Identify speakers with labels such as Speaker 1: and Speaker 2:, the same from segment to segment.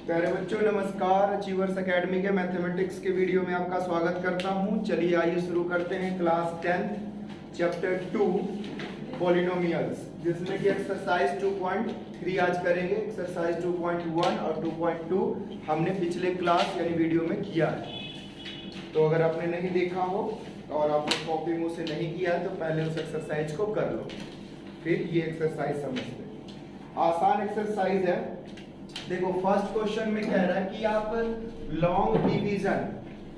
Speaker 1: प्यारे बच्चों नमस्कार। अचीवर्स एकेडमी के मैथमेटिक्स के वीडियो में आपका स्वागत करता हूं। चलिए आइए शुरू करते हैं क्लास 10 चैप्टर 2 पॉलिनोमियल्स, जिसमें कि एक्सरसाइज 2.3 आज करेंगे। एक्सरसाइज 2.1 और 2.2 हमने पिछले क्लास यानी वीडियो में किया है। तो अगर आपने नहीं देखा हो और आपने कॉपी मुँह से नहीं किया है तो पहले उस एक्सरसाइज को कर लो, फिर ये एक्सरसाइज समझते। आसान एक्सरसाइज है। देखो फर्स्ट क्वेश्चन में कह रहा है कि आप लॉन्ग डिवीजन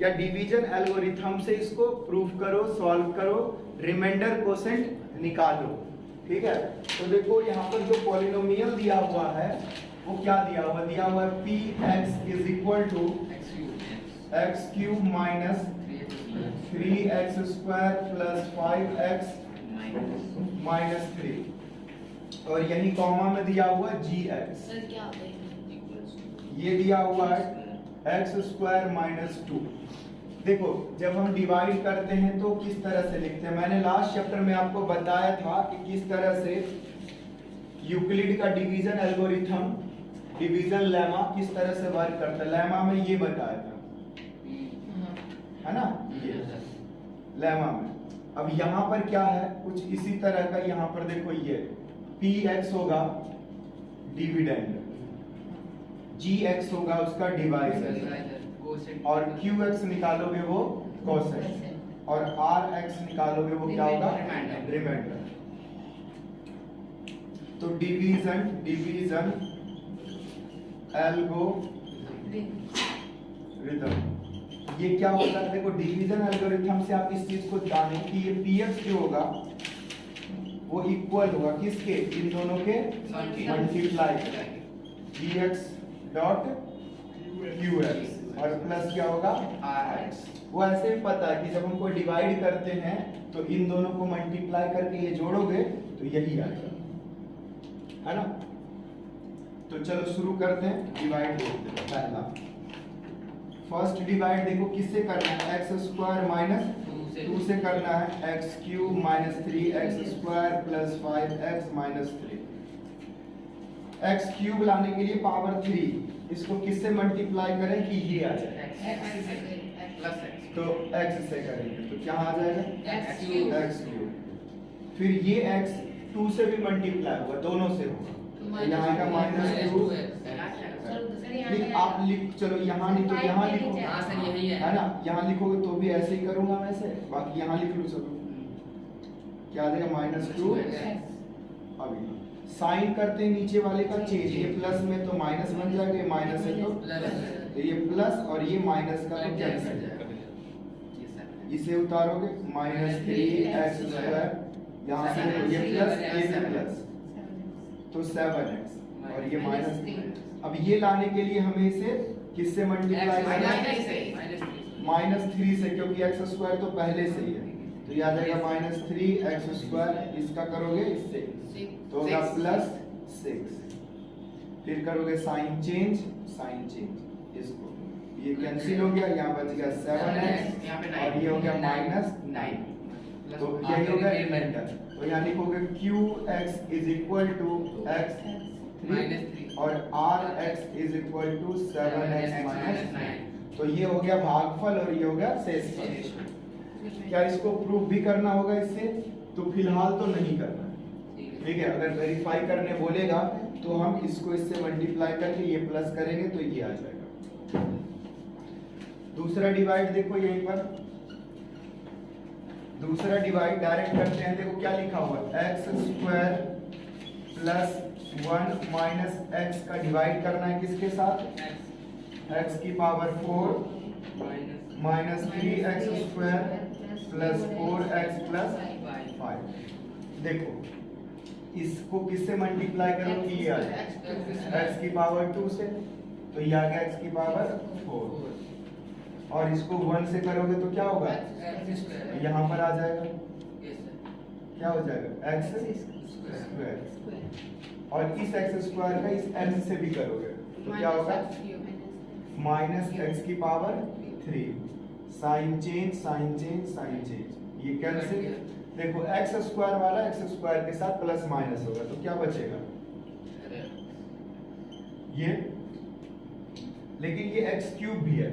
Speaker 1: या डिवीजन एल्गोरिथम से इसको प्रूफ करो, सॉल्व करो, रिमाइंडर कोसेंट निकालो। ठीक है, तो देखो यहाँ पर जो पॉलिनोमियल दिया हुआ है वो क्या दिया हुआ है P X is equal to X cube minus 3x square plus 5x minus 3 और यही कॉमा में दिया हुआ जी एक्स। ये दिया हुआ है एक्स स्क्वायर माइनस 2। देखो जब हम डिवाइड करते हैं तो किस तरह से लिखते हैं, मैंने लास्ट चैप्टर में आपको बताया था कि किस तरह से यूक्लिड का डिवीजन एल्गोरिथम, डिवीजन लेमा किस तरह से वर्क करता है। लेमा में ये बताया था, है ना, ये लेमा में। अब यहाँ पर क्या है, कुछ इसी तरह का। यहाँ पर देखो ये पी एक्स होगा डिविडेंड, जी एक्स होगा उसका डिवाइजर और क्यू एक्स निकालोगे वो कोसेंट और आर एक्स निकालोगे वो क्या होगा, रिमाइंडर। तो डिवीजन एल्गोरिथम ये क्या होता है। देखो डिवीजन एल्गोरिथम से आप इस चीज को जानो कि ये पी एक्स जो होगा वो इक्वल होगा किसके, इन दोनों के मल्टीप्लाई जी एक्स डॉट क्यू एक्स और प्लस क्या होगा आर एक्स। वो ऐसे ही पता है कि जब हम कोई डिवाइड करते हैं तो इन दोनों को मल्टीप्लाई करके ये जोड़ोगे तो यही आएगा, है ना। तो चलो शुरू करते हैं, डिवाइड देखते हैं। पहला फर्स्ट डिवाइड देखो किससे करना है, एक्स स्क्वायर माइनस 2 से करना है, X cube minus 3x square plus 5x minus 3। X cube लाने के लिए पावर 3, इसको किससे मल्टीप्लाई करें कि ये आ जाए, तो x से करेंगे तो क्या आ जाएगा एक्स क्यूब। फिर ये x 2 से भी मल्टीप्लाई होगा, दोनों से होगा, तो यहाँ का माइनस 2। आप लिख, चलो यहाँ नहीं तो यहाँ लिखो, है ना, यहाँ लिखोगे तो भी ऐसे ही करूंगा वैसे, बाकी यहाँ लिख लो। चलो क्या आ जाएगा माइनस 2। अभी साइन करते हैं नीचे वाले का चेंज, ये प्लस में तो माइनस बन जाएगा, ये माइनस है तो ये प्लस और ये माइनस का तो कैंसिल जाएगा। इसे उतारोगे माइनस 3x स्क्वायर, यहाँ से ये प्लस ये प्लस तो 7x और ये माइनस। अब ये लाने के लिए हमें इसे किससे मल्टीप्लाई करना है, माइनस 3 से, क्योंकि एक्स स्क्वायर तो पहले से ही है, तो ये आ जाएगा माइनस 3x स्क्वायर। इसका करोगे इससे तो होगा प्लस 6। फिर करोगे साइन चेंज, इसको ये कैंसिल हो गया, यहाँ बच गया 7x और ये हो गया माइनस 9, तो यही हो गया रिमाइंडर। तो यहाँ लिखोगे qx is equal to x 3 और rx is equal to 7x minus 9। तो ये हो गया भागफल और ये हो गया शेषफल। क्या इसको प्रूफ भी करना होगा इससे, तो फिलहाल तो नहीं करना है, ठीक है। अगर वेरीफाई करने बोलेगा तो हम इसको इससे मल्टीप्लाई करके ये प्लस करेंगे तो ये आ जाएगा। दूसरा डिवाइड देखो, यहीं पर दूसरा डिवाइड डायरेक्ट करते हैं। देखो क्या लिखा हुआ है, x square plus 1 minus x का डिवाइड करना है किसके साथ, x की power 4 minus 3x square plus 4x plus 5। देखो इसको किससे मल्टीप्लाई करो कि ये आ जाए x की पावर 2 से, तो ये आ गया x की पावर 4 और इसको 1 से करोगे तो क्या होगा, यहाँ पर आ जाएगा, क्या हो जाएगा x स्क्वायर। और इस x स्क्वायर का इस n से भी करोगे तो क्या होगा माइनस x की पावर 3। साइन चेंज, ये कैंसिल। देखो एक्स स्क्वायर वाला एक्स स्क्वायर के साथ प्लस माइनस होगा तो क्या बचेगा, ये लेकिन ये एक्स क्यूब भी है,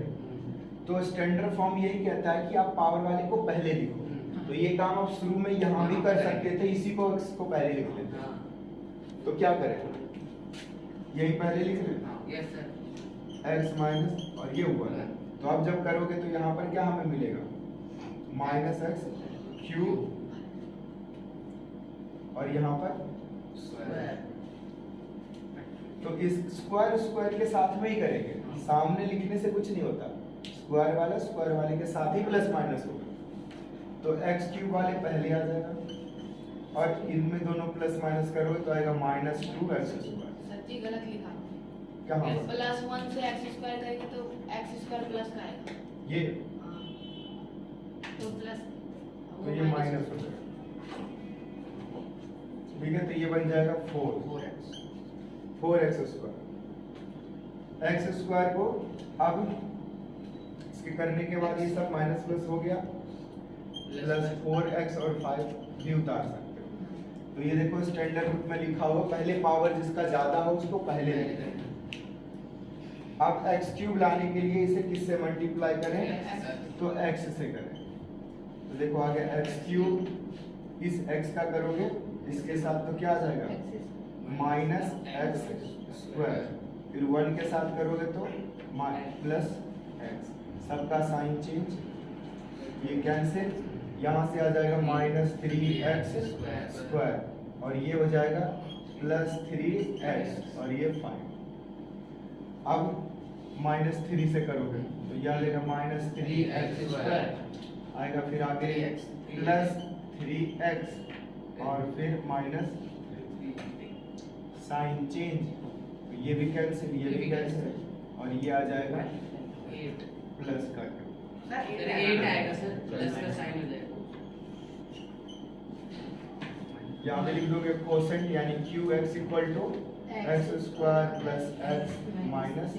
Speaker 1: तो स्टैंडर्ड फॉर्म यही कहता है कि आप पावर वाले को पहले लिखो। तो ये काम आप शुरू में यहाँ भी कर सकते थे, इसी को x को पहले लिख लेते। तो क्या करें, यही पहले लिख लें
Speaker 2: यस सर,
Speaker 1: x माइनस और ये ऊपर है। तो आप जब करोगे तो यहाँ पर क्या हमें मिलेगा, माइनस एक्स क्यूब और यहाँ पर
Speaker 2: स्क्वायर।
Speaker 1: तो इस स्क्वायर स्क्वायर के साथ में ही करेंगे, सामने लिखने से कुछ नहीं होता। स्क्वायर वाले के साथ ही प्लस माइनस होगा। तो एक्स क्यूब वाले पहले आ जाएगा और इनमें दोनों प्लस माइनस करोगे तो आएगा माइनस 2x स्क्वायर।
Speaker 3: सच्ची गलत लिखा
Speaker 1: क्या हाँ
Speaker 3: प्लस 1 से x स्क्वायर करेंगे तो x स्क्वायर प्लस का आएगा।
Speaker 1: ये
Speaker 3: तो प्लस
Speaker 1: तो ये माइनस हो जाएगा। ठीक है, तो ये बन जाएगा 4x स्क्वायर। एक्स स्क्वायर को अब इसके करने के बाद ये सब माइनस प्लस हो गया, प्लस 4x और 5 भी उतार सकते हो। तो ये देखो स्टैंडर्ड बुक में लिखा हुआ पहले पावर जिसका ज्यादा हो उसको पहले लिखते हैं। अब x क्यूब लाने के लिए इसे किससे मल्टीप्लाई करें, तो x से करें। तो देखो आ गया x क्यूब, इस x का करोगे इसके साथ तो क्या आ जाएगा माइनस x स्क्वायर, फिर 1 के साथ करोगे तो प्लस x, सबका साइन चेंज, ये कैंसिल, यहाँ से आ जाएगा माइनस 3x स्क्वायर और ये हो जाएगा प्लस 3x और ये 5। अब माइनस 3 से करोगे तो यह लेगा माइनस 3x स्क्वायर आएगा, फिर आगे प्लस 3x और फिर माइनस साइन चेंज, तो ये भी कैंसिल, ये भी कैंसिल और ये आ जाएगा प्लस का
Speaker 2: सर 8 आएगा सर, प्लस का साइन हो जाएगा।
Speaker 1: यहाँ पे लिख दोगे कोसेंट यानी qx equal to X square plus X minus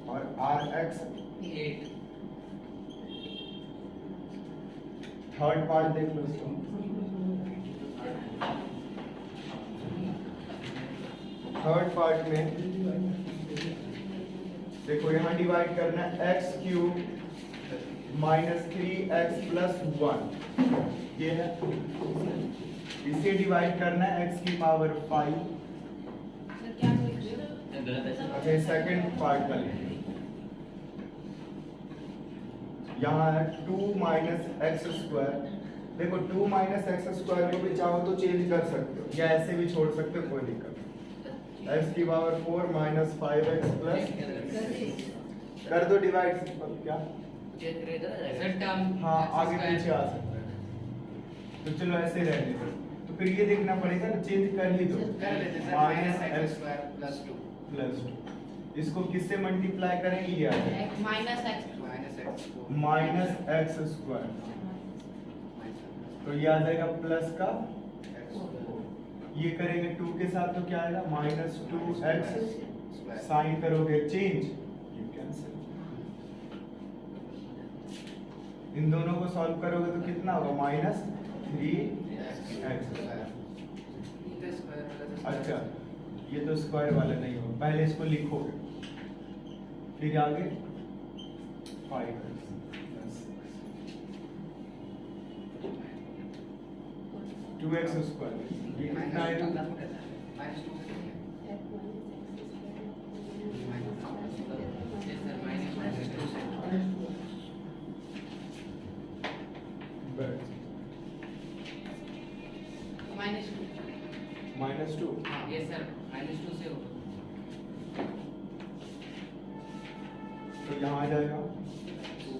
Speaker 1: और rx
Speaker 2: 8।
Speaker 1: थर्ड पार्ट देख लो इसको। थर्ड पार्ट में देखो यहाँ डिवाइड करना है X cube minus 3x plus 1, ये है। इसे डिवाइड करना है x की पावर 5।
Speaker 3: सर क्या लिख रहे हो?
Speaker 1: अच्छा सेकंड पार्ट का लिखिए, यहाँ है 2 माइनस एक्स स्क्वायर। देखो 2 माइनस एक्स स्क्वायर को भी चाहो तो चेंज कर सकते हो या ऐसे भी छोड़ सकते हो, कोई दिक्कत नहीं। एक्स की पावर 4 माइनस 5x प्लस कर दो डिवाइड, क्या
Speaker 2: सर टर्म
Speaker 1: हाँ आगे पीछे आ सकते हैं। तो चलो ऐसे रहने दो, तो फिर ये देखना पड़ेगा ना, चेंज कर ही दो माइनस एक्स स्क्वायर प्लस 2। इसको किससे मल्टीप्लाई करेंगे, ये आ जाएगा माइनस एक्स स्क्वायर, तो ये आ जाएगा प्लस का, ये करेंगे 2 के साथ तो क्या आएगा माइनस 2x, साइन करोगे चेंज, ये कैंसिल। इन दोनों को सॉल्व करोगे तो कितना होगा माइनस 3x। अच्छा ये तो स्क्वायर वाला नहीं होगा, पहले इसको लिखोगे फिर आगे 5x 2x स्क्वायर, ये कितना आएगा माइनस 2।
Speaker 2: यस सर, -2 से होगा
Speaker 1: तो यहाँ आ जाएगा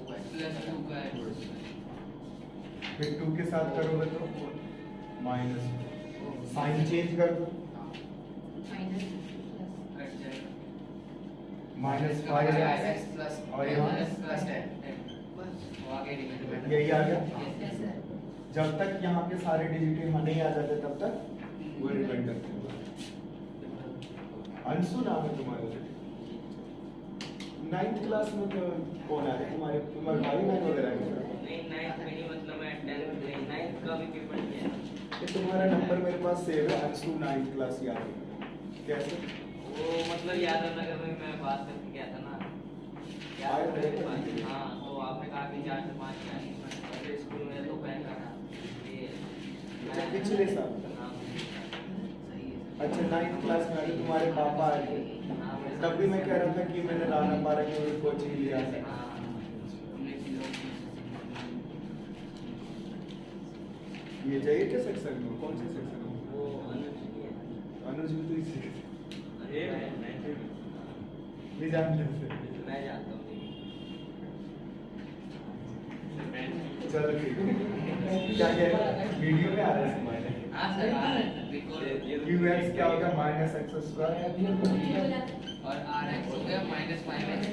Speaker 2: प्लस 2 का है,
Speaker 1: फिर 2 के साथ करोगे तो माइनस, साइन चेंज कर दो
Speaker 2: कट जाएगा
Speaker 1: माइनस 5x
Speaker 2: प्लस
Speaker 1: और यहाँ
Speaker 2: प्लस 10 वो आगे डिवाइड।
Speaker 1: यही आ गया।
Speaker 2: Yes sir.
Speaker 1: जब तक यहाँ के सारे डिजिट यहाँ नहीं आ जाते तब तक वो डिपेंड करते हैं। अंशु नाम है तुम्हारा, 9th क्लास में तो कौन आ रहे तुम्हारे भाई बहन वगैरह के?
Speaker 2: नहीं 9th में नहीं, मतलब मैं 10th 9th का भी पेपर दिया।
Speaker 1: ये तुम्हारा नंबर मेरे पास सेव है, अंशु 9th क्लास याद है कैसे?
Speaker 2: वो मतलब यादव नगर में मैं बात करके गया था ना, यादव नगर के पास। हाँ, तो आपने कहा कि 4 से 5 का पहले स्कूल में तो बैंक का था ये।
Speaker 1: अच्छा, पिछले साल।
Speaker 2: हाँ,
Speaker 1: अच्छा, 9th क्लास में अभी तुम्हारे पापा आए थे, तब भी मैं कह रहा था कि मैंने राणा पारा की कोचिंग लिया था। ये जाइए क्या सेक्शन में? कौन से सेक्शन में?
Speaker 2: वो अनुज की है।
Speaker 1: अनुज भी तो इसी के थे।
Speaker 2: ये
Speaker 1: नहीं जानते थे।
Speaker 2: मैं जानता हूँ।
Speaker 1: चलो ठीक है। क्या क्या वीडियो में आ रहा है तुम्हारे?
Speaker 2: हाँ सर, आ रहा है रिकॉर्ड।
Speaker 1: qx क्या होगा? माइनस एक्स स्क्वायर
Speaker 2: और rx हो गया -5x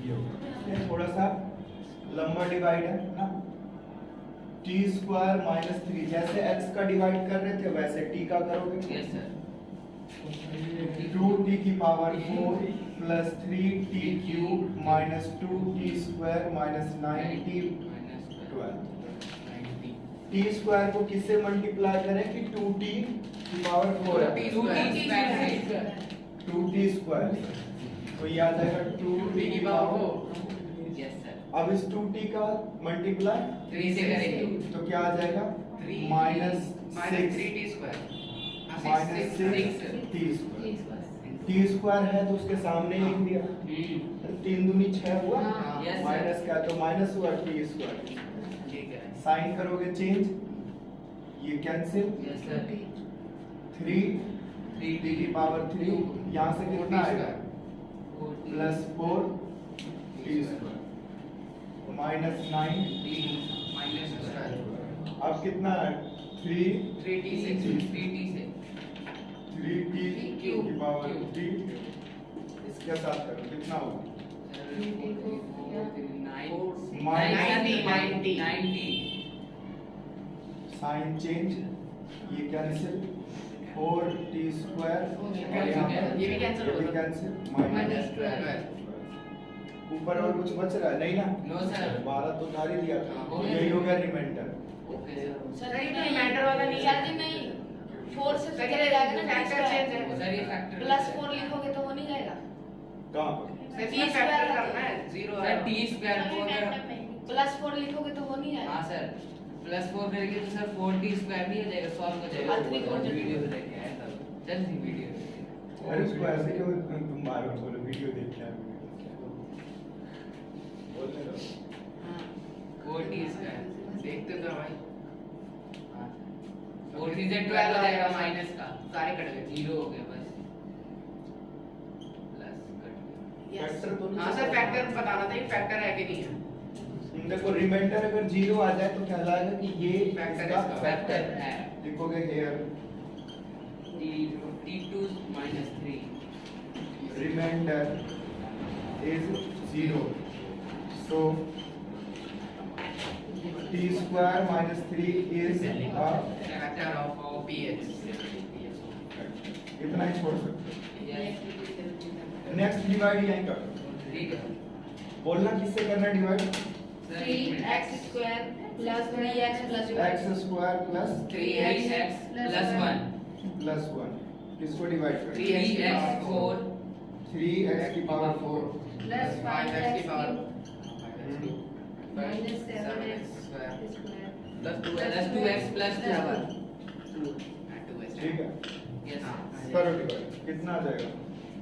Speaker 1: ये होगा। थोड़ा सा लंबा डिवाइड है ना, t स्क्वायर माइनस 3, जैसे x का डिवाइड कर रहे थे वैसे t का करोगे।
Speaker 2: Yes sir.
Speaker 1: 2t की power 4 plus 3t cube minus 2t square minus 9t 12। t square को किससे मल्टीप्लाई करें कि 2t की पावर 4 है, 2t स्क्वायर, तो ये आ जाएगा 2t की पावर।
Speaker 2: Yes sir.
Speaker 1: अब इस 2t का मल्टीप्लाई
Speaker 2: 3 से करेंगे
Speaker 1: तो क्या आ जाएगा? Minus 3t square minus 6t square. t square है तो उसके सामने लिख दिया, 3 दूनी 6 हुआ,
Speaker 2: Yes, sir.
Speaker 1: माइनस क्या तो माइनस हुआ t स्क्वायर।
Speaker 2: ठीक है।
Speaker 1: साइन करोगे चेंज, ये कैंसिल,
Speaker 2: यस सर।
Speaker 1: 3t की पावर 3, यहाँ से कितना आएगा? Plus 4t square minus 9t। अब कितना है? 3t की पावर 3, इसके साथ करो कितना होगा? साइन चेंज, ये कैंसिल, 4t स्क्वायर और यहाँ पर
Speaker 3: ये भी cancel
Speaker 1: ये भी
Speaker 3: होगा।
Speaker 1: Cancel, minus 12। ऊपर और कुछ बच रहा है नहीं ना?
Speaker 2: No sir.
Speaker 1: 12 तो उधार ही दिया था,
Speaker 2: हाँ,
Speaker 1: यही हो गया रिमाइंडर।
Speaker 2: Okay sir.
Speaker 3: सर ये तो मैटर वाला नहीं है। सर नहीं, 4 से तो चले जाएगा ना, फैक्टर चेंज है।
Speaker 2: सर ये फैक्टर
Speaker 3: प्लस 4 लिखोगे तो वो नहीं जाएगा।
Speaker 1: कहाँ पर?
Speaker 3: सर t स्क्वायर करना है,
Speaker 2: सर t स्क्वायर को अगर
Speaker 3: प्लस 4 लिखोगे तो वो नहीं
Speaker 2: हाँ
Speaker 3: जाएगा।
Speaker 2: सर +4 करेंगे तो सर 4t स्क्वायर नहीं हो जाएगा, सॉल्व हो जाएगा।
Speaker 3: आखिरी कौन सा
Speaker 2: वीडियो में लेके आया था, चल सी वीडियो।
Speaker 1: अरे उसको ऐसे क्यों तुम बार बार बोलो? वीडियो देख के बोलते रहो।
Speaker 2: 4t स्क्वायर देखते तो भाई। 4 से 12 हो जाएगा माइनस का, सारे कट गए, 0 हो गया बस, प्लस कट गया।
Speaker 1: फैक्टर तो
Speaker 4: हाँ सर, फैक्टर बताना था, फैक्टर है कि नहीं है।
Speaker 1: देखो रिमाइंडर अगर 0 आ जाए तो कहलाएगा कि ये
Speaker 4: फैक्टर
Speaker 1: इसका
Speaker 4: इसका
Speaker 2: फैक्टर है।
Speaker 1: लिखोगे here
Speaker 2: t2 -3
Speaker 1: remainder is 0, so t square minus 3 is
Speaker 4: factor of px।
Speaker 1: इतना ही छोड़ सकते
Speaker 2: यस
Speaker 1: हो। नेक्स्ट डिवाइड यहीं कर,
Speaker 2: ठीक है
Speaker 1: बोलना किससे करना divide?
Speaker 3: 3x square plus 3x plus 1
Speaker 1: x square plus
Speaker 2: 3x + 1
Speaker 1: plus 1 किसको डिवाइड करें?
Speaker 2: 3x 4
Speaker 1: 3x की पावर 4
Speaker 3: प्लस 5x
Speaker 4: की power
Speaker 3: minus 7x
Speaker 4: square
Speaker 2: +2x + 2
Speaker 1: ठीक है,
Speaker 2: यस
Speaker 1: करो डिवाइड, कितना आ जाएगा?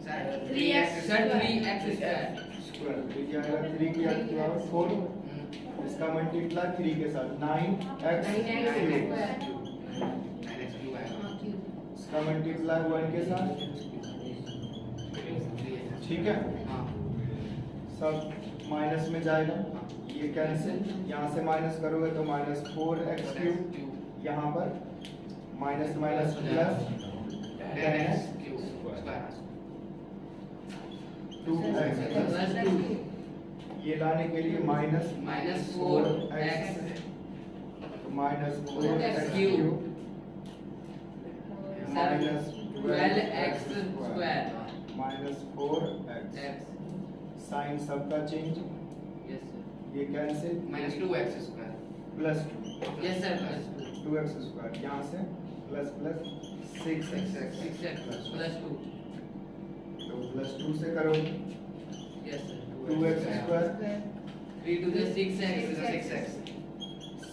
Speaker 4: Sir
Speaker 3: 3x
Speaker 2: sir 3x square
Speaker 1: square तो क्या आएगा? 3 की पावर 4, इसका मल्टीप्लाई 3 के साथ 9x क्यूब, इसका मल्टीप्लाई 1 के साथ, ठीक है, सब माइनस में जाएगा, ये कैंसिल, यहाँ से माइनस करोगे तो -4x क्यूब, यहाँ पर minus minus plus 10x 2x ये लाने के लिए -4x तो -4x cube
Speaker 2: -12x square
Speaker 1: -4x sign सबका चेंज,
Speaker 2: यस सर
Speaker 1: ये cancel,
Speaker 4: -2x square
Speaker 1: plus
Speaker 2: yes sir
Speaker 1: 2x square यहाँ से plus plus 6x
Speaker 2: 6x plus 2
Speaker 1: तो प्लस 2 से करो
Speaker 2: yes sir
Speaker 1: 2x square
Speaker 2: 3 to the 6x
Speaker 4: 6x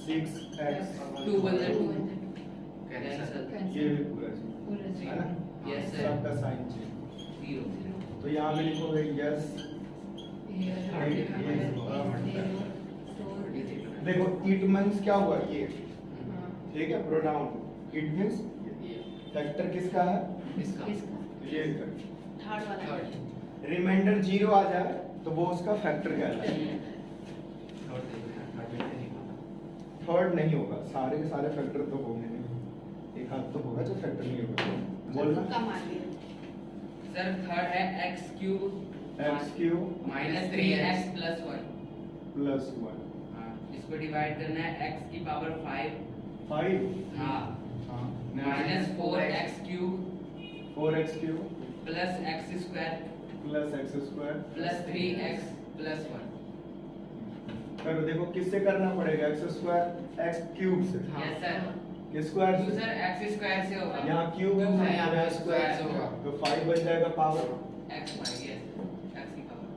Speaker 1: 6x
Speaker 2: 2 1 2
Speaker 4: cancel
Speaker 1: ये भी पूरा चीज है ना
Speaker 2: Yes, sir.
Speaker 1: सबका साइन चेंज
Speaker 2: 0
Speaker 1: तो यहाँ पे लिखोगे यस देखो इट मींस क्या हुआ ये ठीक है प्रोनाउन इट मींस फैक्टर किसका है
Speaker 2: इसका
Speaker 1: ये
Speaker 3: थर्ड वाला
Speaker 1: रिमाइंडर 0 आ जाए तो वो उसका फैक्टर कहलाएगा थर्ड नहीं होगा सारे के सारे फैक्टर तो होंगे नहीं एक हाथ तो होगा जो फैक्टर नहीं होगा बोलना
Speaker 3: कम आ गया
Speaker 2: सर थर्ड है x cube
Speaker 1: x cube
Speaker 2: minus 3x plus 1
Speaker 1: plus 1
Speaker 2: इसको डिवाइड करना है x की पावर 5
Speaker 1: 5
Speaker 2: हाँ
Speaker 1: हाँ
Speaker 2: minus 4x cube
Speaker 1: 4x cube
Speaker 2: plus x square
Speaker 1: plus x square
Speaker 2: plus 3x plus 1
Speaker 1: करो देखो किससे करना पड़ेगा x स्क्वायर x क्यूब से
Speaker 2: यस सर
Speaker 1: किस स्क्वायर
Speaker 2: तो
Speaker 1: से
Speaker 2: सर x स्क्वायर से होगा
Speaker 1: यहाँ क्यूब है
Speaker 4: है, यहाँ
Speaker 1: यहाँ
Speaker 4: पे
Speaker 1: स्क्वायर
Speaker 4: square से होगा।
Speaker 1: तो 5 बन जाएगा power
Speaker 2: x y yes x की पावर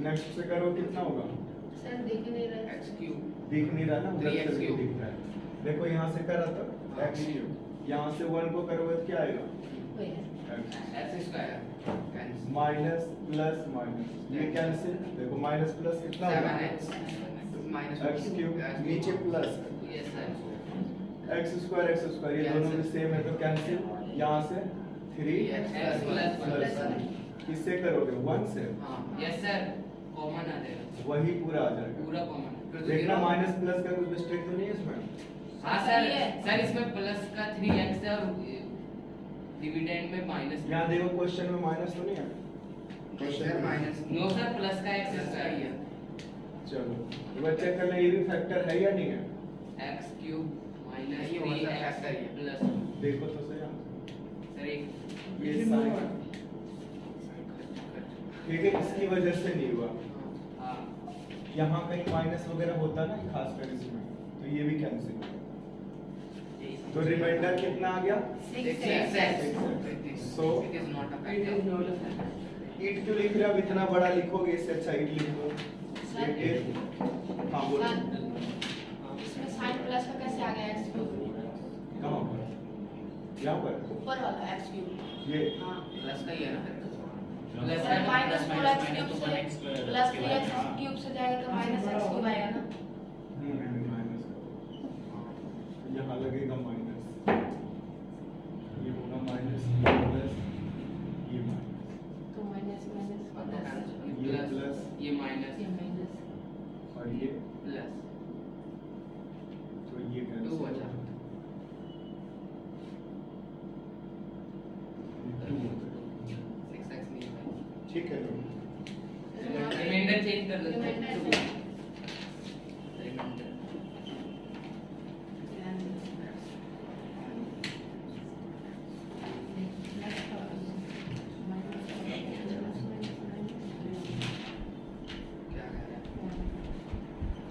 Speaker 1: नेक्स्ट से करो कितना होगा
Speaker 3: सर देख नहीं रहा
Speaker 4: x क्यूब
Speaker 1: दिख नहीं रहा ना उधर
Speaker 4: 3x
Speaker 1: से
Speaker 4: क्यूब।
Speaker 1: दिख रहा है देखो यहाँ से करा तो x क्यूब यहाँ से 1 को करोगे तो क्या आएगा
Speaker 2: x square
Speaker 4: cancel
Speaker 1: minus plus minus ये कैंसिल देखो माइनस प्लस कितना होगा
Speaker 4: 7x माइनस
Speaker 1: x क्यूब नीचे plus
Speaker 2: yes sir
Speaker 1: x square ये दोनों भी सेम है तो कैंसिल यहाँ से 3
Speaker 2: x प्लस
Speaker 1: प्लस किससे करोगे 1 से
Speaker 4: हाँ
Speaker 2: यस सर कॉमन आ जाएगा
Speaker 1: वही पूरा आ जाएगा
Speaker 2: पूरा कॉमन
Speaker 1: देखना माइनस प्लस का कोई मिस्टेक तो नहीं है इसमें
Speaker 2: हाँ सर सर इसमें प्लस का 3x है और डिविडेंड में माइनस
Speaker 1: यहाँ देखो क्वेश्चन में माइनस तो नहीं है
Speaker 4: question minus
Speaker 2: no sir plus का x स्क्वायर है
Speaker 1: चलो एक बार चेक करना ये भी फैक्टर है या नहीं है
Speaker 2: x क्यूब माइनस
Speaker 4: नहीं, वो मतलब
Speaker 2: 3x
Speaker 4: factor ही है।
Speaker 2: प्लस
Speaker 1: देखो तो सही
Speaker 2: सर एक
Speaker 1: ये साइन ठीक है इसकी वजह से नहीं हुआ
Speaker 2: हाँ
Speaker 1: यहाँ कहीं माइनस वगैरह होता ना खासकर इसमें तो ये भी कैंसिल तो रिमाइंडर कितना आ गया
Speaker 4: 6x
Speaker 1: So,
Speaker 4: it is not a factor
Speaker 1: ईट क्यों लिख रहे हो अब इतना बड़ा लिखोगे इससे अच्छा ईट लिख दो It is- हाँ बोलो
Speaker 3: इसमें साइन प्लस का कैसे आ गया x क्यूब
Speaker 1: कहाँ पर यहाँ पर
Speaker 3: ऊपर वाला x क्यूब
Speaker 1: ये
Speaker 3: हाँ
Speaker 4: प्लस का ही है ना
Speaker 2: plus
Speaker 3: sir minus 4x cube से प्लस 3x क्यूब से जाएगा तो माइनस x क्यूब आएगा ना
Speaker 1: माइनस यहाँ लगेगा माइनस ये होगा माइनस ये प्लस ये माइनस
Speaker 3: तो माइनस माइनस
Speaker 1: ये प्लस
Speaker 2: ये माइनस
Speaker 3: ये माइनस
Speaker 1: और ये
Speaker 2: प्लस
Speaker 1: तो ये
Speaker 4: 2
Speaker 1: cancel
Speaker 4: बचा
Speaker 1: होगा। ये 2 होगा।
Speaker 4: 6x नहीं है
Speaker 1: ठीक है
Speaker 2: रिमाइंडर चेंज कर देते हैं
Speaker 3: रिमाइंडर
Speaker 2: रिमाइंडर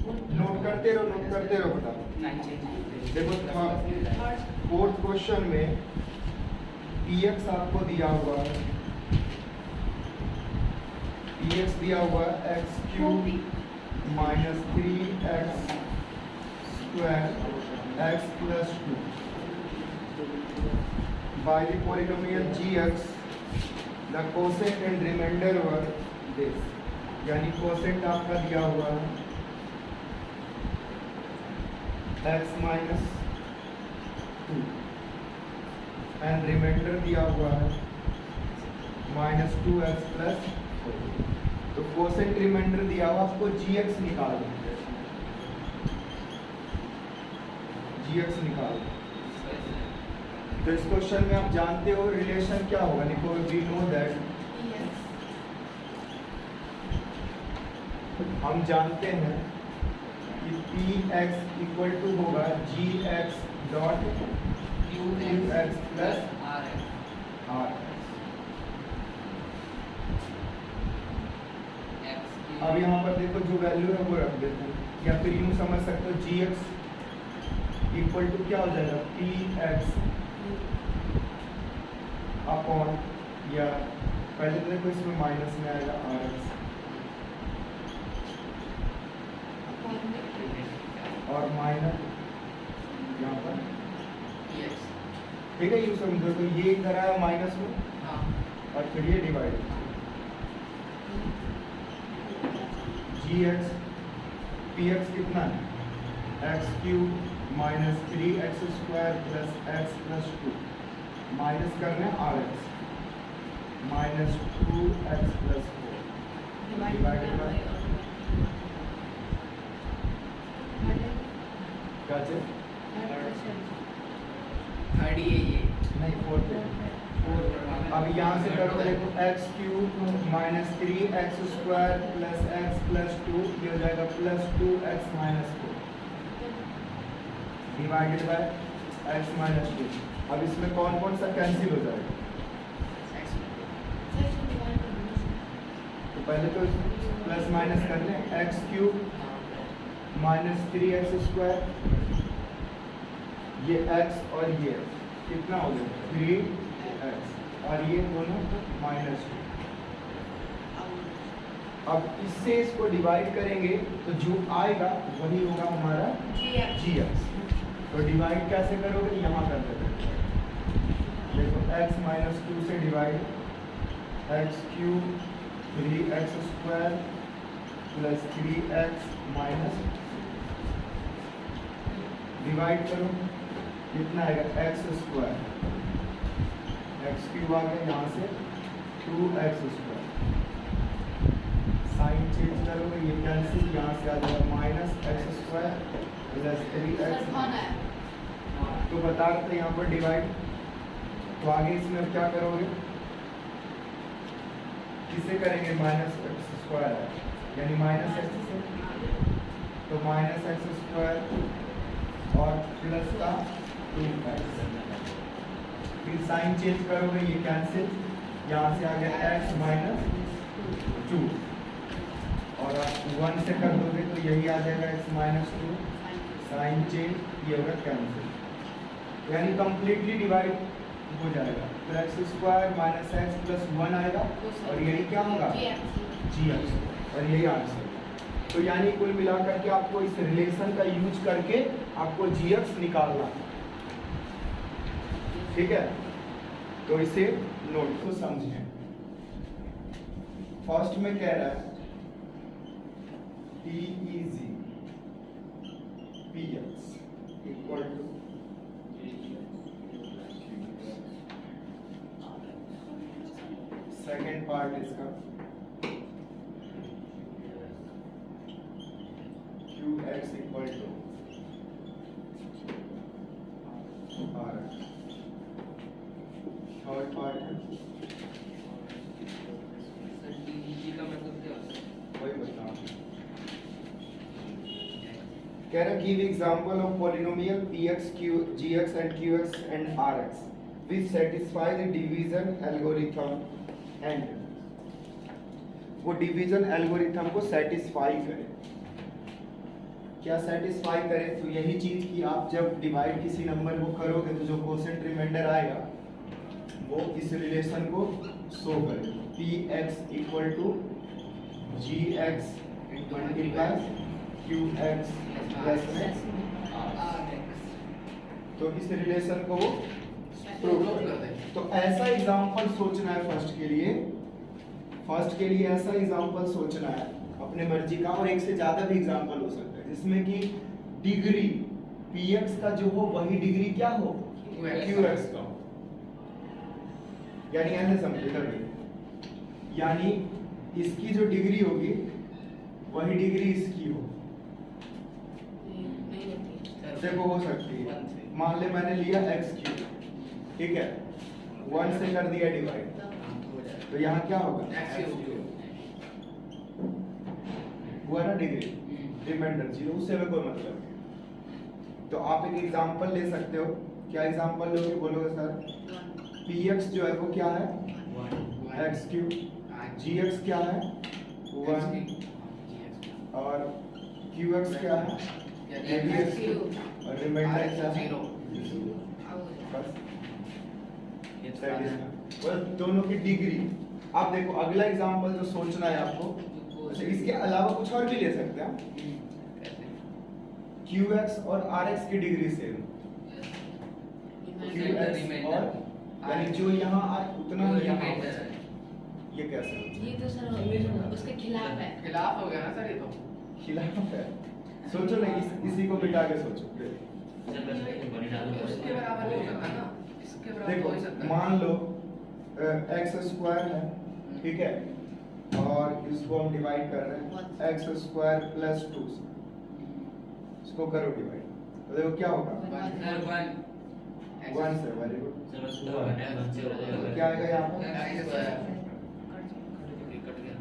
Speaker 4: क्या कह रहा
Speaker 1: नोट करते रहो बेटा
Speaker 4: है 9 चेंज
Speaker 1: देखो फोर्थ क्वेश्चन में px आपको दिया हुआ है px दिया हुआ है x cube minus 3x square x plus 2 by the polynomial gx the quotient and remainder were this यानी कोसेंट आपका दिया हुआ है x माइनस 2 एंड रिमाइंडर दिया हुआ है माइनस 2x प्लस 4 तो कोसेंट रिमाइंडर दिया हुआ आपको gx निकालना है gx निकालना तो इस क्वेश्चन में आप जानते हो रिलेशन क्या होगा लिखोगे वी नो दैट हम जानते हैं कि px इक्वल टू होगा gx dot qx plus
Speaker 2: R है
Speaker 1: r
Speaker 2: x
Speaker 1: अब यहाँ पर देखो जो वैल्यू है वो रख देते हैं या फिर यूं समझ सकते हो gx इक्वल टू क्या हो जाएगा पी एक्स अपॉन, या पहले तो देखो इसमें माइनस में आएगा आर एक्स और माइनस यहाँ पर,
Speaker 4: Yes.
Speaker 1: ठीक है। ये समझो तो ये इधर आया माइनस में
Speaker 4: हाँ.
Speaker 1: और फिर ये divide G X P X कितना है X cube minus 3x square plus X plus 2 minus करना है R X minus 2x plus 4 divided by क्या चीज
Speaker 4: Third ये
Speaker 1: नहीं 4 पे अब यहाँ से करो देखो x cube minus 3x square plus X plus 2 ये हो जाएगा plus 2x minus 4 divided bye x minus 2। अब इसमें कौन कौन सा कैंसिल हो जाएगा, तो पहले तो प्लस माइनस कर लें x cube minus 3x square ये x और ये कितना हो गया 3x और ये दोनों माइनस 2। अब इससे इसको डिवाइड करेंगे तो जो आएगा वही होगा हमारा gx। तो डिवाइड कैसे करोगे, यहाँ कर देते देखो x माइनस 2 से divide x cube 3x square plus 3x minus divide करो कितना आएगा एक्स स्क्वायर एक्स क्यूब आ गया यहाँ से 2x स्क्वायर साइन चेंज करोगे ये कैंसिल यहाँ से आ जाएगा minus x square plus 3x। तो बता रहे थे यहाँ पर डिवाइड, तो आगे इसमें अब क्या करोगे किसे करेंगे माइनस एक्स स्क्वायर यानी माइनस एक्स से, तो माइनस एक्स स्क्वायर और प्लस का 2x फिर साइन चेंज करोगे ये कैंसिल यहाँ से आ गया x माइनस 2 और आप 1 से कर दोगे तो यही आ जाएगा x माइनस 2 साइन चेंज ये होगा कैंसिल यानी कंप्लीटली डिवाइड हो जाएगा तो x square minus x plus 1 आएगा और यही क्या होगा जी एक्स और यही आंसर। तो यानी कुल मिलाकर के आपको इस रिलेशन का यूज करके आपको जीएक्स निकालना, ठीक है। तो इसे नोट को समझें। फर्स्ट में कह रहा है टी इजी P X equal to second part इसका QX equal to R। Third part है
Speaker 4: सर DG का मतलब क्या होता है?
Speaker 1: वही बता कह रहा give example of polynomial px gx and qx and rx which satisfy the division algorithm and वो डिवीजन एल्गोरिथम को सेटिस्फाई करे। क्या सेटिस्फाई करे, तो यही चीज कि आप जब डिवाइड किसी नंबर को करोगे तो जो क्वोशेंट रिमाइंडर आएगा वो इस रिलेशन को शो करे px equal to gx multiply qx plus में तो इस रिलेशन को वो प्रूव करे। तो ऐसा एग्जांपल सोचना है फर्स्ट के लिए ऐसा एग्जांपल सोचना है अपने मर्जी का, और एक से ज्यादा भी एग्जांपल हो सकता है जिसमें कि डिग्री px का जो हो वही डिग्री क्या हो qx का हो। यानी ऐसे समझे तभी, यानी इसकी जो डिग्री होगी वही डिग्री इसकी हो। देखो हो सकती है, मान ले मैंने लिया x क्यूब, ठीक है 1 से कर दिया डिवाइड, तो यहाँ क्या होगा हुआ ना डिग्री रिमाइंडर 0, उससे भी कोई मतलब नहीं। तो आप एक एग्जांपल ले सकते हो, क्या एग्जांपल लोगे बोलोगे सर px जो है वो क्या है x क्यूब, gx क्या है 1 और qx क्या है ये भी x क्यूब और रिमाइंडर क्या है?
Speaker 4: जीरो।
Speaker 1: बस
Speaker 2: ये तो
Speaker 1: that is
Speaker 2: है।
Speaker 1: that। और दोनों की डिग्री। अब देखो अगला एग्जांपल जो सोचना है आपको, अच्छा इसके अलावा कुछ और भी ले सकते हैं हम। qx और rx की डिग्री सेम, qx और यानी जो यहाँ आए उतना ही यहाँ बचे। ये कैसे होता
Speaker 3: ये तो सर उसके खिलाफ है।
Speaker 4: खिलाफ हो गया ना सर ये तो।
Speaker 1: है? खिलाफ है। सोचो ना इसी को मिटा के सोचो।
Speaker 4: उसके बराबर हो सकता है ना, इसके बराबर
Speaker 1: देखो
Speaker 4: हो ही सकता है।
Speaker 1: मान लो x स्क्वायर है, ठीक है, और इसको हम डिवाइड कर रहे हैं x स्क्वायर प्लस 2 से, इसको करो डिवाइड, तो देखो क्या होगा,
Speaker 4: सर
Speaker 1: 1 से, वेरी गुड।
Speaker 2: क्या
Speaker 1: क्या आएगा यहाँ पर,
Speaker 4: x स्क्वायर
Speaker 2: कट गया।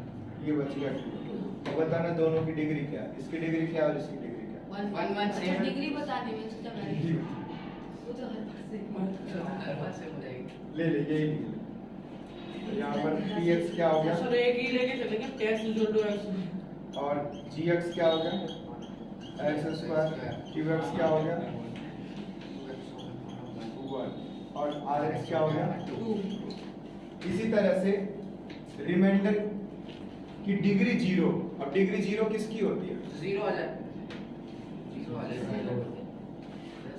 Speaker 1: ये बच गया। तो बताना दोनों की डिग्री क्या है, इसकी डिग्री क्या है और इसकी डिग्री क्या है।
Speaker 4: 1 1
Speaker 3: डिग्री बताने में सोचा मैंने वो तो हर पास से
Speaker 4: हर बार से हो जाएगी।
Speaker 1: ले ले यही ले ले। तो यहाँ पर px क्या हो गया
Speaker 5: सर एक ही लेके चलेंगे x इक्वल टू x
Speaker 1: और gx क्या हो गया, x स्क्वायर, qx क्या हो गया 1 और rx क्या हो गया 2। इसी तरह से रिमाइंडर की डिग्री 0, अब डिग्री 0 किसकी होती है,
Speaker 4: जीरो आ जाए, जीरो आ जाए।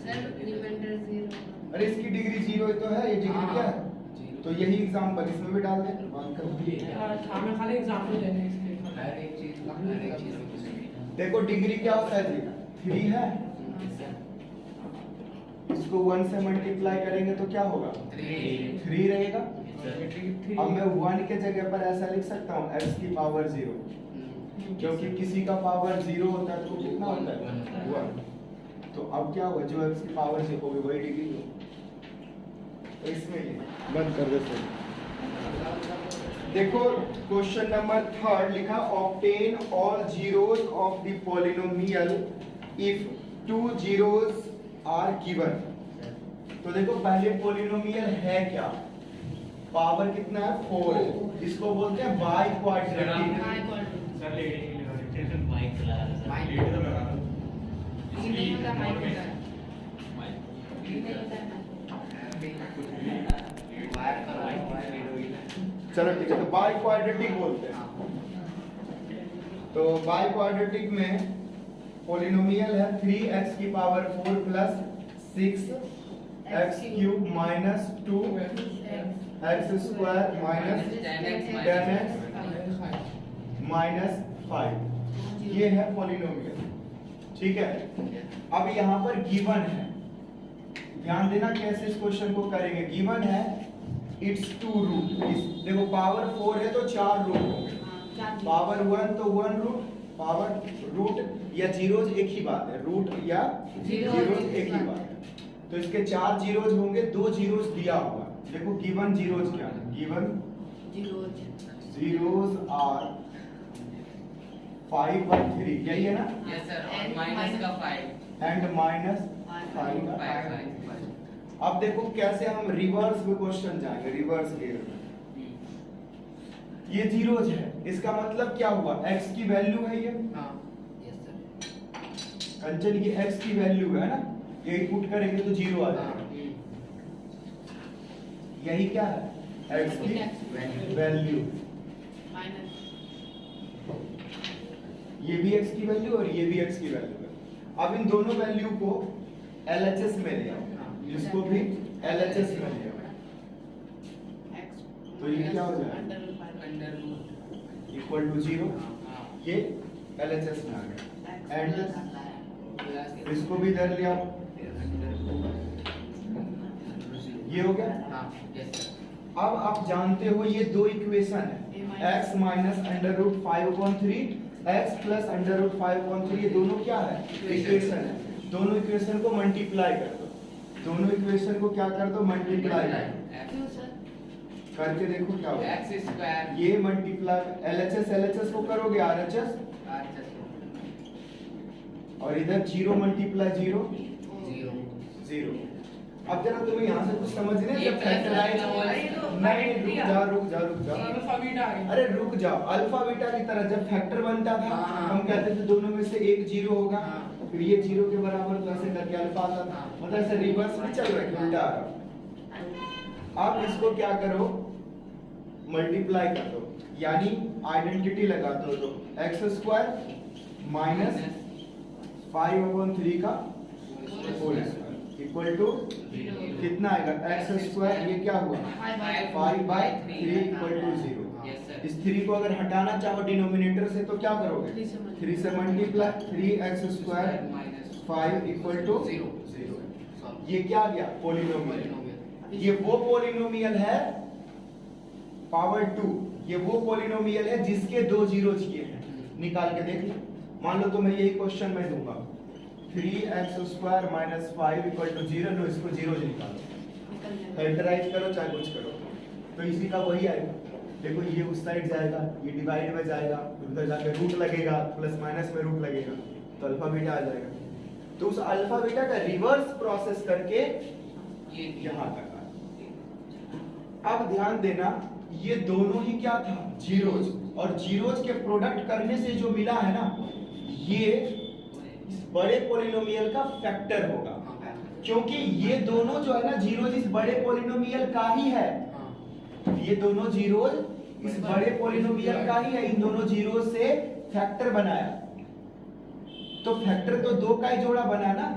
Speaker 3: सर रिमाइंडर 0
Speaker 1: अरे इसकी डिग्री 0 ही तो है, ये डिग्री क्या है,
Speaker 4: जीरो।
Speaker 1: तो यही एग्जांपल इसमें भी डाल दें, बात कर दिए।
Speaker 5: हमें खाली एग्जांपल देने हैं इसके।
Speaker 4: हर एक चीज
Speaker 1: देखो डिग्री क्या होता है जी, 3 है, इसको 1 से मल्टीप्लाई करेंगे तो क्या होगा, 3 रहेगा। अब मैं 1 के जगह पर ऐसा लिख सकता हूँ x की पावर 0, क्योंकि किसी का पावर 0 होता है तो कितना होता है 1। तो अब क्या होगा, जो x की पावर 0 होगी वही डिग्री होगी। तो इसमें ये बंद कर देते हैं। देखो क्वेश्चन नंबर 3 लिखा, obtain all zeros of the polynomial if 2 zeros are given. तो देखो पहले पॉलिनोमियल है क्या, पावर कितना है 4 है, इसको बोलते हैं बाई क्वाड्रेटिक।
Speaker 2: माइक चला रहा है।
Speaker 3: नहीं होता माइक होता है, नहीं होता है।
Speaker 1: चलो ठीक है, तो बाई क्वाड्रेटिक बोलते हैं। तो बाई क्वाड्रेटिक में पॉलिनोमियल है 3x की power 4 plus 6x cube minus 2x square minus 10x minus 5, ये है पॉलिनोमियल, ठीक है। अब यहाँ पर गिवन है, ध्यान देना कैसे इस क्वेश्चन को करेंगे। गिवन है इट्स 2 रूट, देखो पावर 4 है तो 4 रूट होंगे, पावर 1 तो 1 रूट, पावर रूट या जीरोज एक ही बात है, रूट या जीरोज एक ही बात है। तो इसके 4 जीरोज होंगे, 2 जीरोज दिया हुआ। देखो गिवन जीरोज क्या है, गिवन जीरोज आर 5 और 3, यही है ना,
Speaker 4: यस सर, और माइनस का 5
Speaker 1: एंड माइनस 5।
Speaker 4: 5।
Speaker 1: अब देखो कैसे हम रिवर्स में क्वेश्चन जाएंगे, रिवर्स गियर में। ये जीरोज है, इसका मतलब क्या हुआ, x की वैल्यू है ये,
Speaker 4: हां यस सर।
Speaker 1: कंचन की x की वैल्यू है ना, यही पुट करेंगे तो 0 आ जाएगा। यही क्या है, x की वैल्यू, ये भी x की वैल्यू और ये भी x की वैल्यू है। अब इन दोनों वैल्यू को LHS में ले आओ, इसको भी LHS में ले आओ, तो ये क्या हो जाएगा,
Speaker 4: अंडर रूट
Speaker 1: इक्वल टू 0, ये LHS में आ गया। एंड इसको भी इधर ले आओ, ये हो गया।
Speaker 4: हां यस सर।
Speaker 1: अब आप जानते हो ये दो इक्वेशन है, x minus under root 5/3 x plus under root 5/3, ये दोनों क्या है, इक्वेशन है। दोनों इक्वेशन को मल्टीप्लाई कर दो, दोनों इक्वेशन को क्या कर दो, मल्टीप्लाई
Speaker 3: क्यों सर?
Speaker 1: करके देखो क्या होगा,
Speaker 4: x स्क्वायर
Speaker 1: ये मल्टीप्लाई LHS को करोगे RHS, और इधर 0 मल्टीप्लाई 0 0। अब जरा तुम्हें यहाँ से कुछ समझने,
Speaker 4: ये
Speaker 1: जब फैक्टराइज नहीं, रुक जा,
Speaker 5: अल्फा बीटा है।
Speaker 1: अरे रुक जाओ, अल्फा बीटा की तरह जब फैक्टर बनता था
Speaker 4: हाँ।
Speaker 1: हम कहते थे दोनों में से एक 0 होगा,
Speaker 4: हाँ।
Speaker 1: फिर ये 0 के बराबर तो ऐसे करके अल्फा आता था, मतलब ऐसे रिवर्स में चल रहा है, उल्टा आ रहा। अब इसको क्या करो, मल्टीप्लाई कर दो, यानी आइडेंटिटी लगा दो, तो x स्क्वायर माइनस 5/3 का होल स्क्वायर इक्वल टू कितना आएगा, x स्क्वायर ये क्या हुआ 5/3 इक्वल टू 0। इस 3 को अगर हटाना चाहो डिनोमिनेटर से तो क्या करोगे, 3 से multiply, 3x square 5 equal to 0। ये क्या आ गया, पोलिनोमियल। ये वो पोलिनोमियल है पावर 2, ये वो पोलिनोमियल है जिसके 2 जीरो चाहिए हैं, निकाल के देख लो। मान लो तो मैं यही क्वेश्चन में दूंगा 3x square minus 5 equal to 0, लो इसको 0 निकालो, फैक्टराइज करो चाहे कुछ करो, तो इसी का वही आएगा। देखो ये उस साइड जाएगा, ये डिवाइड में जाएगा, उधर जाके रूट लगेगा, प्लस माइनस में रूट लगेगा, तो अल्फा बीटा आ जाएगा। तो उस अल्फा बीटा का रिवर्स प्रोसेस करके ये यहाँ तक आया। अब ध्यान देना, ये दोनों ही क्या था, जीरोज, और जीरोज के प्रोडक्ट करने से जो मिला है ना, ये इस बड़े पोलिनोमियल का फैक्टर होगा, क्योंकि ये दोनों जो है ना जीरोज इस बड़े पोलिनोमियल का ही है, ये दोनों जीरोज इस बड़े पोलिनोमियल का ही है, इन दोनों जीरो से फैक्टर बनाया, तो फैक्टर तो 2 का ही जोड़ा बना ना,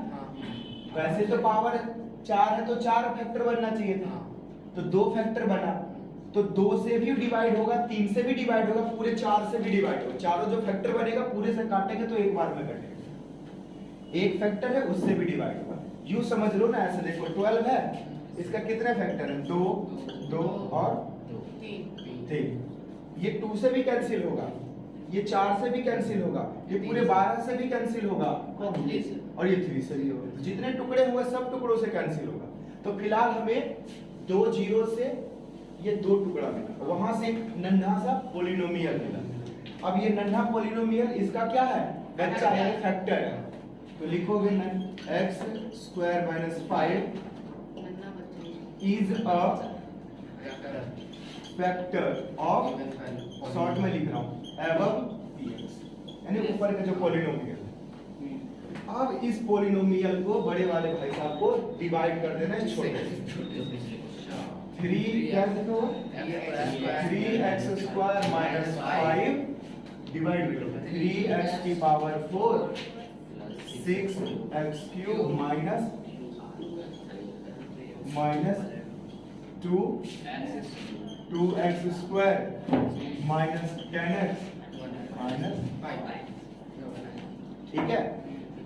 Speaker 1: वैसे तो पावर 4 है तो 4 फैक्टर बनना चाहिए था, तो 2 फैक्टर बना, तो 2 से भी डिवाइड होगा, 3 से भी डिवाइड होगा, पूरे 4 से भी डिवाइड होगा, चारों जो फैक्टर बनेगा पूरे से काटेंगे तो एक बार में कटेगा, एक फैक्टर है उससे भी डिवाइड होगा, यूं समझ लो ना, ऐसे देखो 12 है, इसका कितने फैक्टर है, 2 2 और 3, ये 2 से भी कैंसिल होगा, ये 4 से भी कैंसिल होगा, ये पूरे 12 से भी कैंसिल होगा, और ये 3 से भी होगा, जितने टुकड़े हुए सब टुकड़ों से कैंसिल होगा। तो फिलहाल हमें 2 जीरो से ये 2 टुकड़ा मिला, वहां से एक नन्हा सा पोलिनोमियल मिला। अब ये नन्हा पोलिनोमियल इसका क्या है, बच्चा है, फैक्टर है, तो लिखोगे ना x square minus 5 is a factor of, short में लिख रहा हूँ, above px, यानी ऊपर का जो पोलिनोमियल। अब इस पोलिनोमियल को बड़े वाले भाई साहब को डिवाइड कर देना है छोटे से। 3 क्या लिखो, 3x स्क्वायर माइनस 5 डिवाइड करो 3x की power 4 6x cube minus 2x square minus 10x minus 5। ठीक है,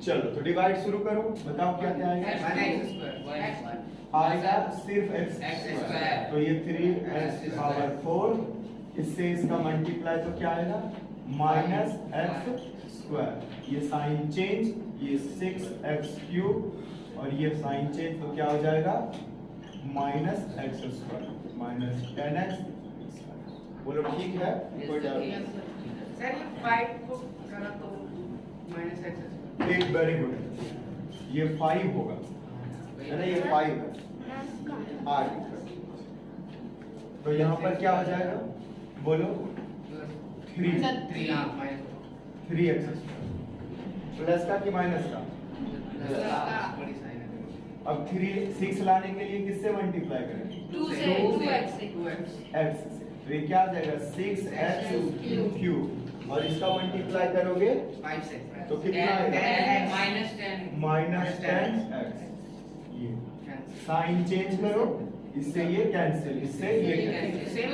Speaker 1: चलो तो डिवाइड शुरू करो, बताओ क्या क्या आएगा, आएगा सिर्फ x स्क्वायर, तो ये 3x की पावर 4, इससे इसका मल्टीप्लाई तो क्या आएगा माइनस x स्क्वायर, ये साइन चेंज, ये 6x क्यूब और ये साइन चेंज, तो क्या हो जाएगा minus x square minus 10x। बोलो ठीक है, कोई डाउट नहीं?
Speaker 3: सर ये 5 को करा तो माइनस x स्क्वायर,
Speaker 1: एक वेरी गुड, ये 5 होगा है ना, ये 5 है आगे, तो यहाँ पर क्या हो जाएगा, बोलो 3x प्लस का कि माइनस का, अब 6 लाने के लिए किससे मल्टीप्लाई करेंगे,
Speaker 3: 2 से 2x से
Speaker 1: x से, तो ये क्या आ जाएगा 6x क्यूब, और इसका मल्टीप्लाई करोगे
Speaker 4: 5 से,
Speaker 1: तो कितना आएगा
Speaker 2: माइनस
Speaker 1: 10x। ये साइन चेंज करो, इससे ये कैंसिल, इससे ये कैंसिल,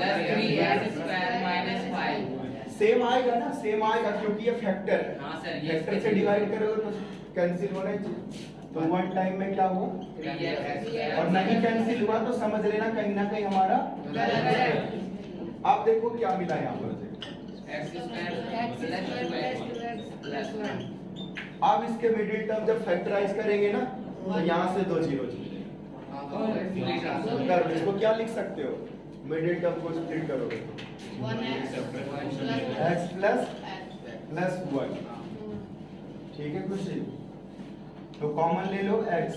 Speaker 1: सेम आएगा ना, सेम आएगा क्योंकि ये फैक्टर है,
Speaker 2: हाँ सर, ये
Speaker 1: फैक्टर से डिवाइड करोगे तो कैंसिल होना ही चाहिए, तो वन टाइम में क्या हुआ, और नहीं कैंसिल हुआ तो समझ लेना कहीं ना कहीं हमारा गलत। आप देखो क्या मिला यहाँ पर, आप इसके मिडिल टर्म जब फैक्टराइज करेंगे ना, तो यहाँ से 2 जीरो कर, इसको क्या लिख सकते हो, मिडिल टर्म को स्प्लिट करोगे x प्लस 1, ठीक है खुशी, तो कॉमन ले लो x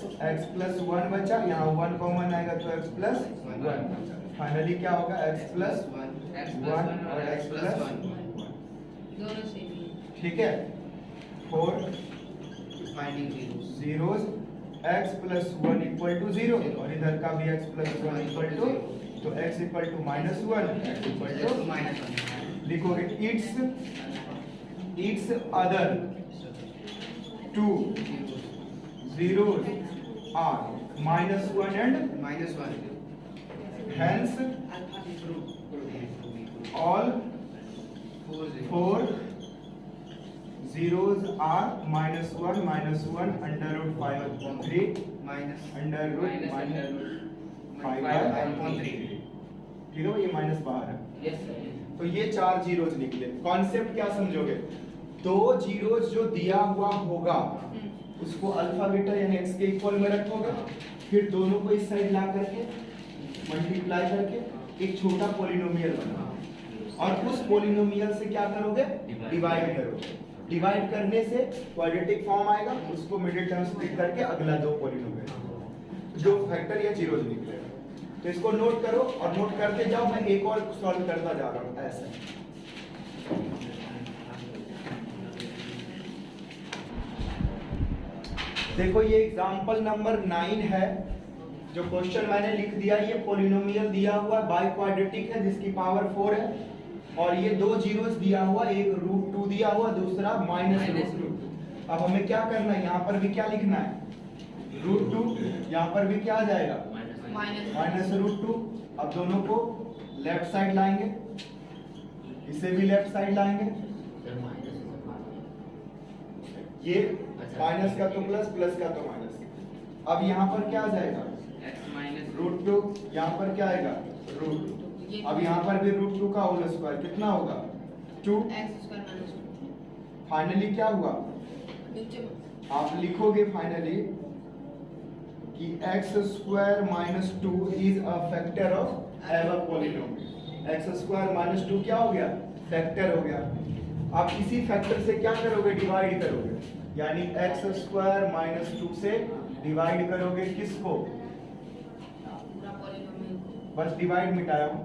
Speaker 1: प्लस 1 बचा, यहाँ 1 कॉमन आएगा तो x प्लस 1, फाइनली क्या होगा x प्लस 1 और x प्लस 1,
Speaker 3: दोनों से
Speaker 1: ठीक है 4
Speaker 4: Finding zeros.
Speaker 1: zeros, x plus 1 equal to 0 और इधर का भी x plus 1 equal to, तो x equal to -1, x equal
Speaker 4: Equal to
Speaker 1: to
Speaker 4: -1.
Speaker 1: लिखोगे its other two zeros are -1 and
Speaker 4: -1.
Speaker 1: hence all four zeros are -1 under root 5 upon 3
Speaker 4: Minus
Speaker 1: under root
Speaker 2: minus
Speaker 1: 5
Speaker 4: upon 3.
Speaker 1: ठीक है, ये minus बाहर है।
Speaker 2: Yes sir.
Speaker 1: तो ये 4 zeros निकले। Concept क्या समझोगे? दो जीरोज जो दिया हुआ होगा उसको अल्फा बीटा यानी x के इक्वल में रखोगे, फिर दोनों को इस साइड ला करके मल्टीप्लाई करके एक छोटा पॉलिनोमियल बनाओगे और उस पॉलिनोमियल से क्या करोगे? डिवाइड करोगे। डिवाइड करने से क्वाड्रेटिक फॉर्म आएगा, उसको मिडिल टर्म स्प्लिट करके अगला दो पॉलिनोमियल जो फैक्टर या जीरोज निकलेगा। तो इसको नोट करो और नोट करते जाओ, मैं एक और सॉल्व करता जा रहा हूं ऐसे। देखो ये एग्जांपल नंबर 9 है। जो क्वेश्चन मैंने लिख दिया, ये पॉलिनोमियल दिया हुआ बाई क्वाड्रेटिक है जिसकी पावर 4 है और ये दो जीरोस दिया हुआ, एक √2 दिया हुआ, दूसरा -√2। अब हमें क्या करना है? यहाँ पर भी क्या लिखना है? √2, यहाँ पर भी क्या आ जाएगा? -√2। अब दोनों को लेफ्ट साइड लाएंगे, इसे भी लेफ्ट साइड लाएंगे। ये माइनस का तो प्लस, प्लस का तो माइनस। अब यहाँ पर क्या आ जाएगा? √2, यहाँ पर क्या आएगा? √2। अब यहाँ पर भी √2 का होल स्क्वायर कितना होगा? 2। फाइनली क्या हुआ? आप लिखोगे फाइनली कि x² - 2 is a factor of ever polynomial. x² - 2 क्या हो गया? फैक्टर हो गया। आप इसी फैक्टर से क्या करोगे? डिवाइड करोगे, यानी x² - 2 से डिवाइड करोगे किसको? बस डिवाइड मिटाया हूं।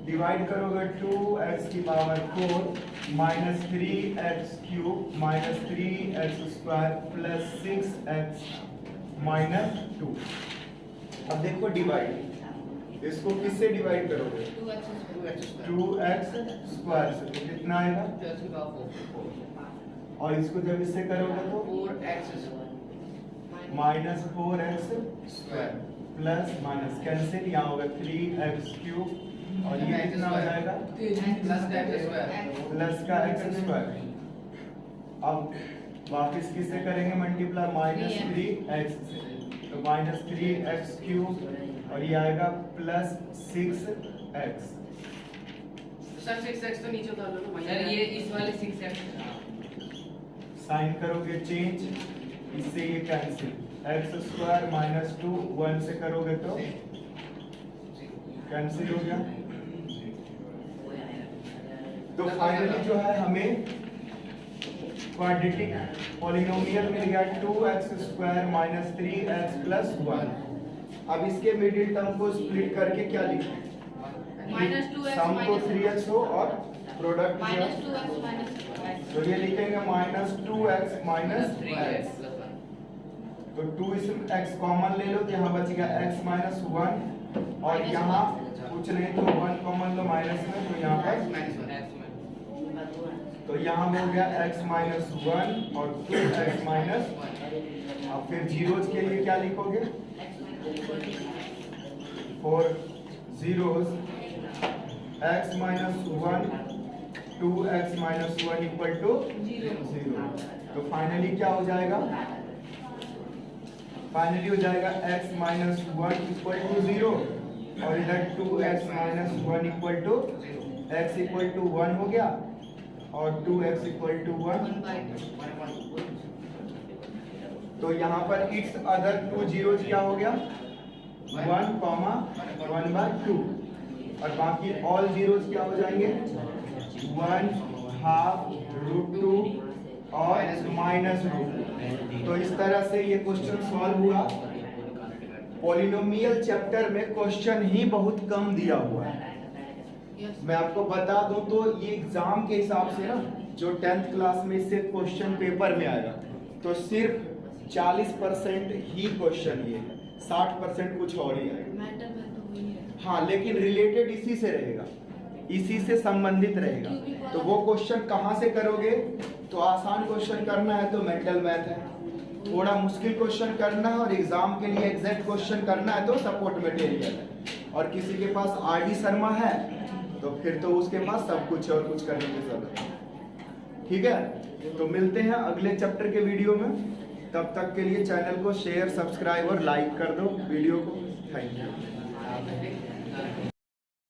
Speaker 1: डिवाइड करोगे 2x की power 4 -3x³ -3x² plus 6x -2। अब देखो डिवाइड, इसको किससे डिवाइड करोगे? 2x² से, तो कितना आएगा? और इसको जब इससे करोगे तो -4x² प्लस माइनस कैंसिल, यहाँ होगा 3x³ और ये कितना हो जाएगा? प्लस का x²। अब वापस किससे करेंगे मल्टीप्लाई? -3x से, तो -3x³ और ये आएगा प्लस 6x।
Speaker 3: सर 6x तो नीचे उतार लो ना।
Speaker 2: सर ये इस वाले 6x
Speaker 1: साइन करोगे चेंज, इससे ये कैंसिल। x² - 2 1 से करोगे तो कैंसिल हो गया। तो फाइनली जो है हमें क्वाड्रेटिक पॉलिनोमियल मिल गया 2x² - 3x प्लस 1। अब इसके मिडिल टर्म को स्प्लिट करके क्या लिखें? सम तो 3x हो और प्रोडक्ट जो है तो ये लिखेंगे -2x - 3x। तो 2 इसमें x कॉमन ले लो तो यहाँ बच गया x - 1 और यहाँ कुछ नहीं तो 1 कॉमन लो माइनस में, तो यहाँ पर तो यहाँ हो गया x - 1 और 2x - अब फिर जीरोज के लिए क्या लिखोगे? 4 zeros x - 1 2x - 1 equal to 0। तो फाइनली क्या हो जाएगा? फाइनली हो जाएगा x - 1 इक्वल टू 0 और इधर 2x - 1 equal to x equal to 1 हो गया और 2x इक्वल टू 1। तो यहाँ पर इट्स अदर 2 जीरोज क्या हो गया? 1,1/2 और बाकी ऑल जीरोज क्या हो जाएंगे? 1/2 √2 और -√2। तो इस तरह से ये क्वेश्चन सॉल्व हुआ। पॉलिनोमियल चैप्टर में क्वेश्चन ही बहुत कम दिया हुआ है। मैं आपको बता दूं तो ये एग्जाम के हिसाब से ना जो 10th क्लास में इससे क्वेश्चन पेपर में आएगा तो सिर्फ 40% ही क्वेश्चन ये है, 60% कुछ और ही आएगा।
Speaker 3: मैटर में तो वही है।
Speaker 1: हाँ, लेकिन रिलेटेड इसी से रहेगा, इसी से संबंधित रहेगा। तो वो क्वेश्चन कहाँ से करोगे? तो आसान क्वेश्चन करना है तो मेंटल मैथ है, थोड़ा मुश्किल क्वेश्चन करना है और एग्जाम के लिए एग्जैक्ट क्वेश्चन करना है तो सपोर्ट मटेरियल है। और किसी के पास आरडी शर्मा है तो फिर तो उसके पास सब कुछ है और कुछ करने की जरूरत है। ठीक है, तो मिलते हैं अगले चैप्टर के वीडियो में। तब तक के लिए चैनल को शेयर, सब्सक्राइब और लाइक कर दो वीडियो को। Thank you.